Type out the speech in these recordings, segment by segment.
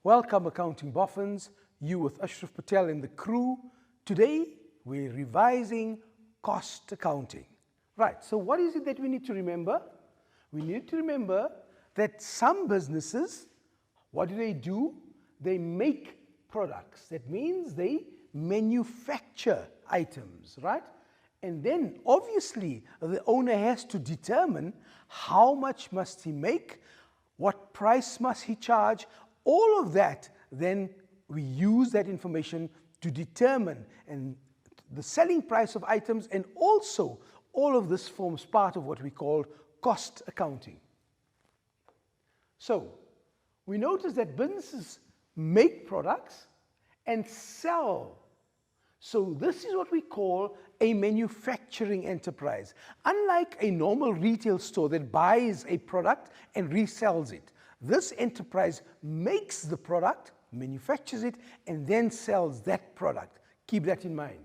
Welcome, accounting boffins. You with Ashraf Patel and the crew. Today, we're revising cost accounting. Right, so what is it that we need to remember? We need to remember that some businesses, what do? They make products. That means they manufacture items, right? And then, obviously, the owner has to determine how much must he make, what price must he charge. All of that, then we use that information to determine and the selling price of items, and also all of this forms part of what we call cost accounting. So we notice that businesses make products and sell. So this is what we call a manufacturing enterprise. Unlike a normal retail store that buys a product and resells it, this enterprise makes the product, manufactures it, and then sells that product. Keep that in mind.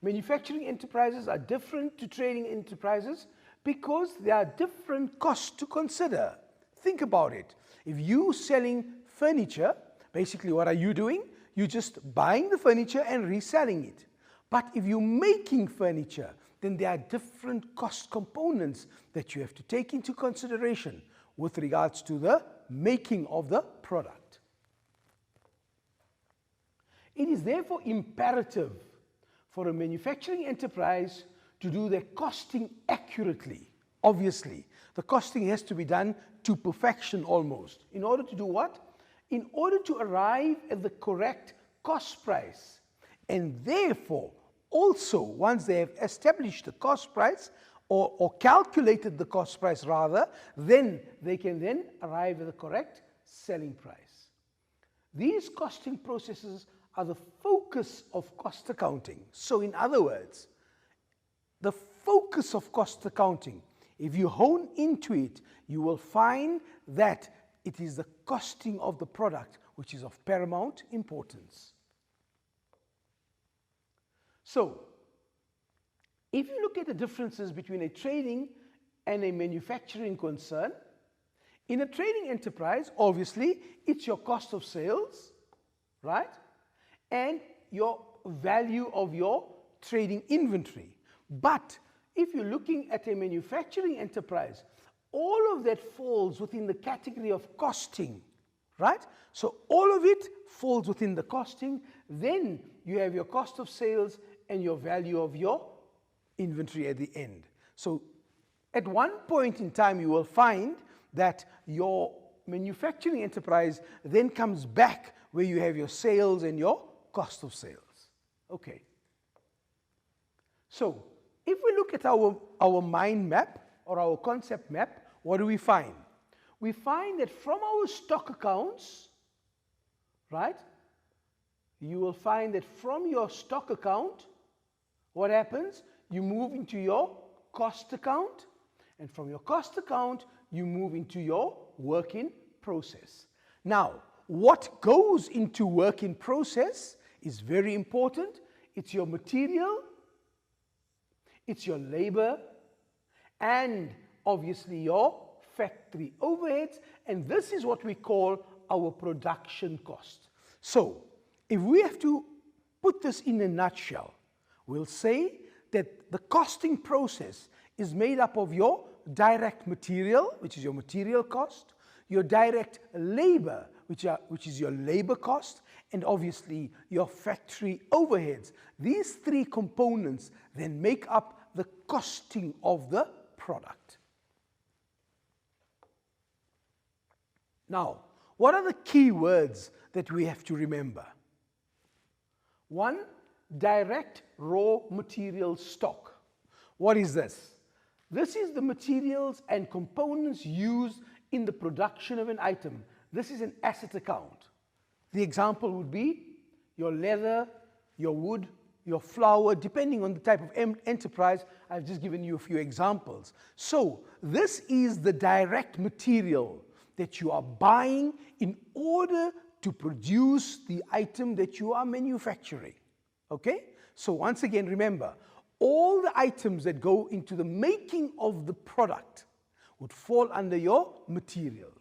Manufacturing enterprises are different to trading enterprises because there are different costs to consider. Think about it. If you're selling furniture, basically what are you doing? You're just buying the furniture and reselling it. But if you're making furniture, then there are different cost components that you have to take into consideration with regards to the making of the product. It is therefore imperative for a manufacturing enterprise to do their costing accurately. Obviously, the costing has to be done to perfection almost. In order to do what? In order to arrive at the correct cost price. And therefore, also, once they have established the cost price, or calculated the cost price rather, then they can then arrive at the correct selling price. These costing processes are the focus of cost accounting. So in other words, the focus of cost accounting, if you hone into it, you will find that it is the costing of the product which is of paramount importance. So, if you look at the differences between a trading and a manufacturing concern, in a trading enterprise, obviously, it's your cost of sales, right? And your value of your trading inventory. But if you're looking at a manufacturing enterprise, all of that falls within the category of costing, right? So all of it falls within the costing. Then you have your cost of sales and your value of your inventory at the end. So at one point in time, you will find that your manufacturing enterprise then comes back where you have your sales and your cost of sales. Okay. So if we look at our mind map or our concept map, what do we find? We find that from our stock accounts, right, you will find that from your stock account, what happens? You move into your cost account, and from your cost account, you move into your work in process. Now, what goes into work in process is very important. It's your material, it's your labor, and obviously your factory overheads, and this is what we call our production cost. So, if we have to put this in a nutshell, we'll say that the costing process is made up of your direct material, which is your material cost, your direct labor, which is your labor cost, and obviously your factory overheads. These three components then make up the costing of the product. Now, what are the key words that we have to remember? One, direct raw material stock. What is this? This is the materials and components used in the production of an item. This is an asset account. The example would be your leather, your wood, your flour, depending on the type of enterprise. I've just given you a few examples. So this is the direct material that you are buying in order to produce the item that you are manufacturing. Okay? So once again, remember, all the items that go into the making of the product would fall under your materials.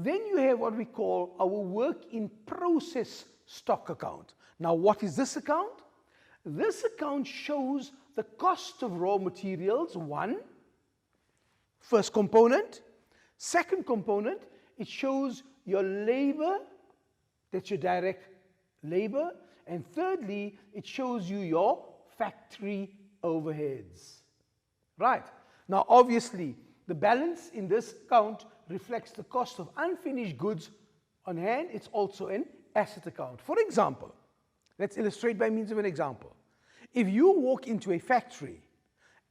Then you have what we call our work in process stock account. Now, what is this account? This account shows the cost of raw materials, first component. Second component, it shows your labor, that's your direct labor. And thirdly, it shows you your factory overheads. Right. Now, obviously, the balance in this account reflects the cost of unfinished goods on hand. It's also an asset account. For example, let's illustrate by means of an example. If you walk into a factory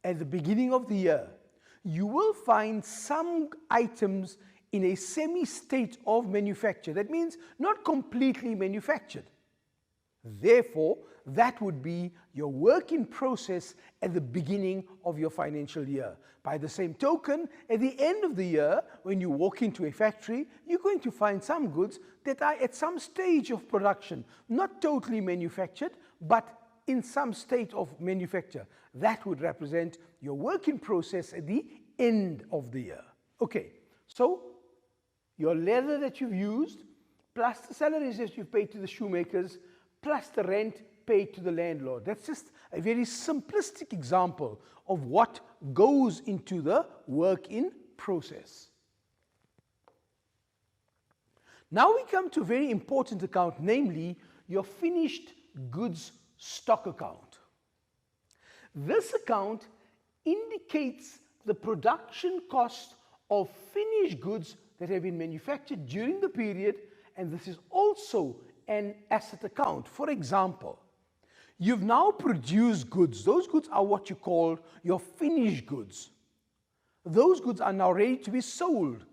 at the beginning of the year, you will find some items in a semi-state of manufacture. That means not completely manufactured. Therefore, that would be your work in process at the beginning of your financial year. By the same token, at the end of the year, when you walk into a factory, you're going to find some goods that are at some stage of production, not totally manufactured, but in some state of manufacture. That would represent your work in process at the end of the year. Okay, so your leather that you've used, plus the salaries that you've paid to the shoemakers, plus the rent paid to the landlord. That's just a very simplistic example of what goes into the work in process. Now we come to a very important account, namely your finished goods stock account. This account indicates the production cost of finished goods that have been manufactured during the period, and this is also an asset account. For example, you've now produced goods. Those goods are what you call your finished goods. Those goods are now ready to be sold.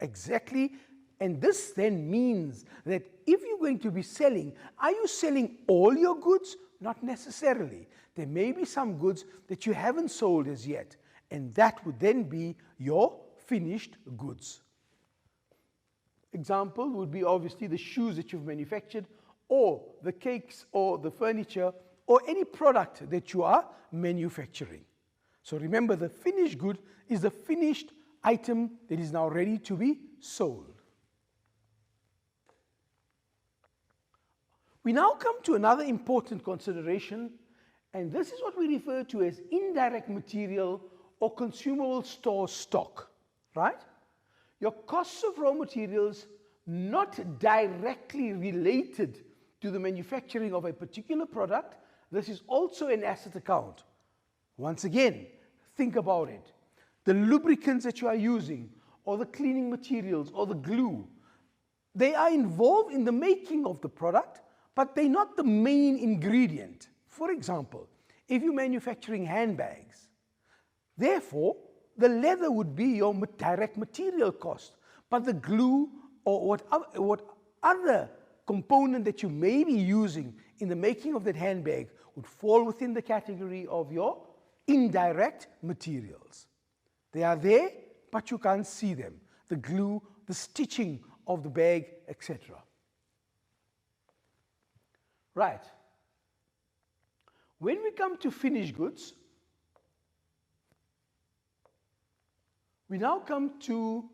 Exactly. And this then means that if you're going to be selling, are you selling all your goods? Not necessarily. There may be some goods that you haven't sold as yet, and that would then be your finished goods. Example would be obviously the shoes that you've manufactured, or the cakes, or the furniture, or any product that you are manufacturing. So remember, the finished good is the finished item that is now ready to be sold. We now come to another important consideration, and this is what we refer to as indirect material or consumable store stock, right? Your costs of raw materials not directly related to the manufacturing of a particular product. This is also an asset account. Once again, think about it. The lubricants that you are using, or the cleaning materials, or the glue, they are involved in the making of the product, but they're not the main ingredient. For example, if you're manufacturing handbags, therefore, the leather would be your direct material cost, but the glue or what other component that you may be using in the making of that handbag would fall within the category of your indirect materials. They are there, but you can't see them. The glue, the stitching of the bag, etc. Right. When we come to finished goods, we now come to,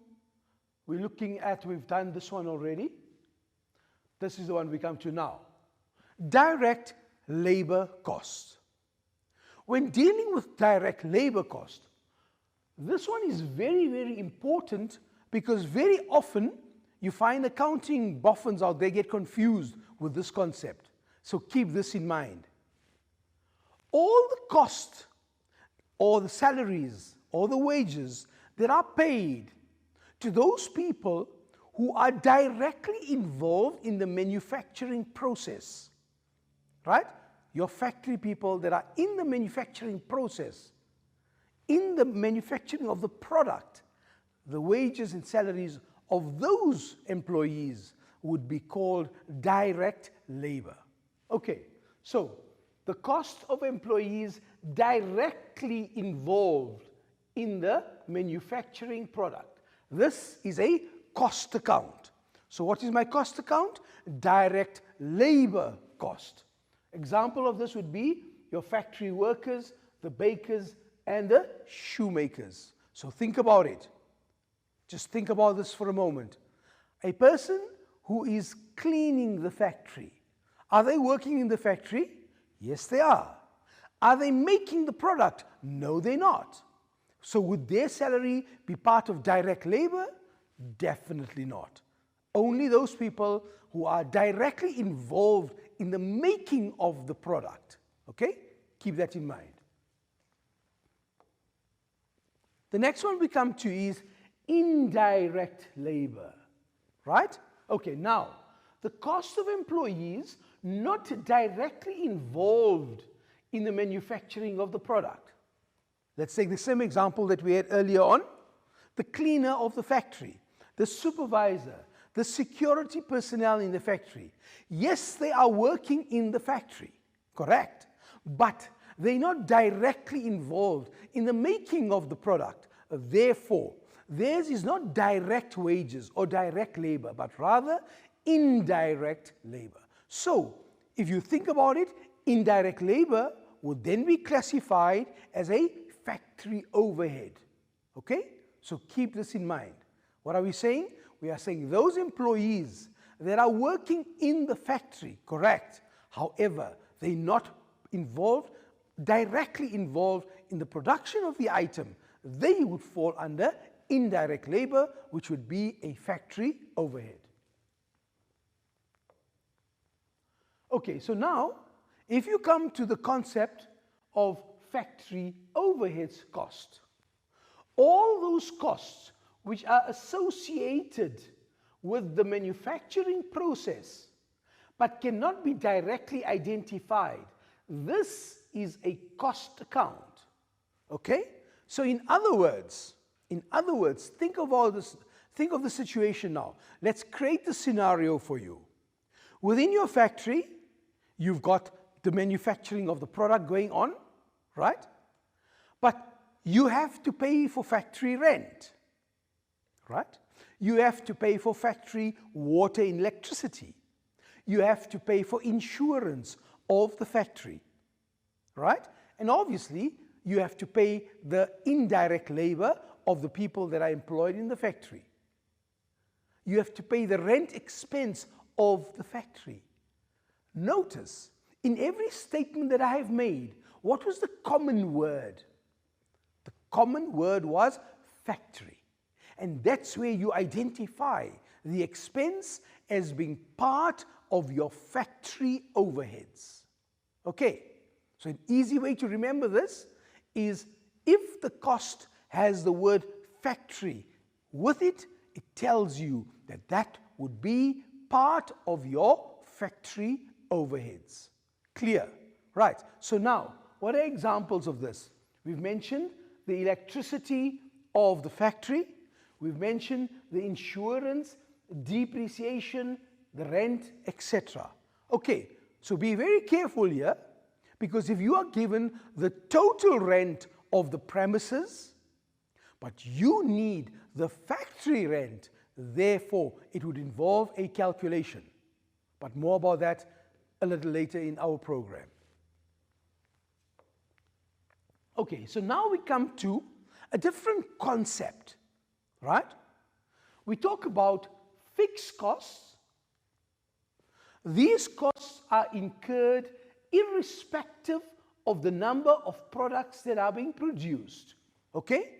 we've done this one already. This is the one we come to now. Direct labor costs. When dealing with direct labor cost, this one is very, very important because very often you find accounting boffins out there get confused with this concept. So keep this in mind. All the costs or the salaries or the wages that are paid to those people who are directly involved in the manufacturing process, right? Your factory people that are in the manufacturing process, in the manufacturing of the product, the wages and salaries of those employees would be called direct labor. Okay, so the cost of employees directly involved in the manufacturing product. This is a cost account. So what is my cost account? Direct labor cost. Example of this would be your factory workers, the bakers, and the shoemakers. So think about it. Just think about this for a moment. A person who is cleaning the factory. Are they working in the factory? Yes, they are. Are they making the product? No, they're not. So would their salary be part of direct labor? Definitely not. Only those people who are directly involved in the making of the product. Okay? Keep that in mind. The next one we come to is indirect labor. Right? Okay, now, the cost of employees not directly involved in the manufacturing of the product. Let's take the same example that we had earlier on. The cleaner of the factory, the supervisor, the security personnel in the factory. Yes, they are working in the factory, correct? But they're not directly involved in the making of the product. Therefore, theirs is not direct wages or direct labor, but rather indirect labor. So, if you think about it, indirect labor would then be classified as a factory overhead. Okay? So keep this in mind. What are we saying? We are saying those employees that are working in the factory, correct. However, they're not involved, directly involved in the production of the item. They would fall under indirect labor, which would be a factory overhead. Okay, so now, if you come to the concept of factory overheads cost, all those costs which are associated with the manufacturing process but cannot be directly identified, this is a cost account. Okay? So in other words, think of all this, think of the situation now. Let's create the scenario for you. Within your factory, you've got the manufacturing of the product going on, right? But you have to pay for factory rent, right? You have to pay for factory water and electricity. You have to pay for insurance of the factory, right? And obviously, you have to pay the indirect labor of the people that are employed in the factory. You have to pay the rent expense of the factory. Notice, in every statement that I have made, what was the common word? The common word was factory. And that's where you identify the expense as being part of your factory overheads. Okay, so an easy way to remember this is if the cost has the word factory with it, it tells you that that would be part of your factory overheads. Clear? Right. So now, what are examples of this? We've mentioned the electricity of the factory. We've mentioned the insurance, depreciation, the rent, etc. Okay, so be very careful here, because if you are given the total rent of the premises, but you need the factory rent, therefore it would involve a calculation. But more about that a little later in our program. Okay, so now we come to a different concept, right? We talk about fixed costs. These costs are incurred irrespective of the number of products that are being produced, okay?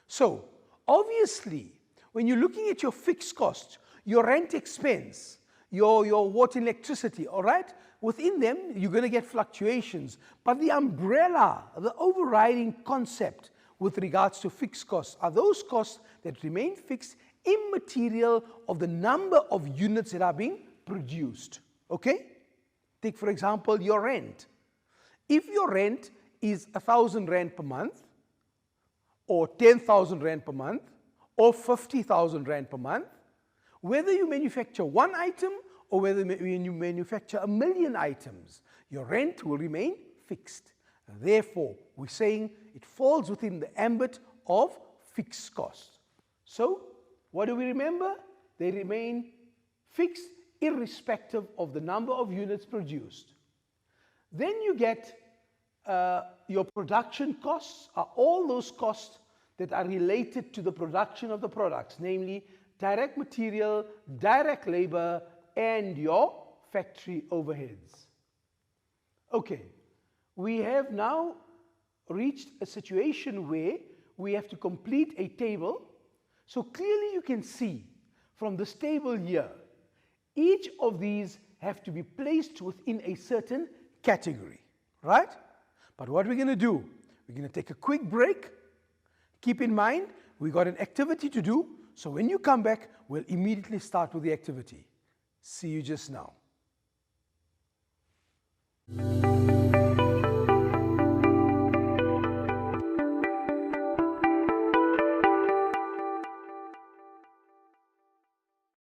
So, obviously, when you're looking at your fixed costs, your rent expense, your water and electricity, all right? Within them, you're going to get fluctuations. But the umbrella, the overriding concept with regards to fixed costs are those costs that remain fixed, immaterial of the number of units that are being produced. Okay? Take, for example, your rent. If your rent is 1,000 Rand per month, or 10,000 Rand per month, or 50,000 Rand per month, whether you manufacture one item or whether you manufacture 1,000,000 items, your rent will remain fixed. Therefore, we're saying it falls within the ambit of fixed costs. So, what do we remember? They remain fixed irrespective of the number of units produced. Then you get your production costs, are all those costs that are related to the production of the products, namely direct material, direct labor, and your factory overheads. Okay, we have now reached a situation where we have to complete a table. So clearly you can see from this table here, each of these have to be placed within a certain category, right? But what we're going to do, we're going to take a quick break. Keep in mind, we got an activity to do. So when you come back, we'll immediately start with the activity. See you just now.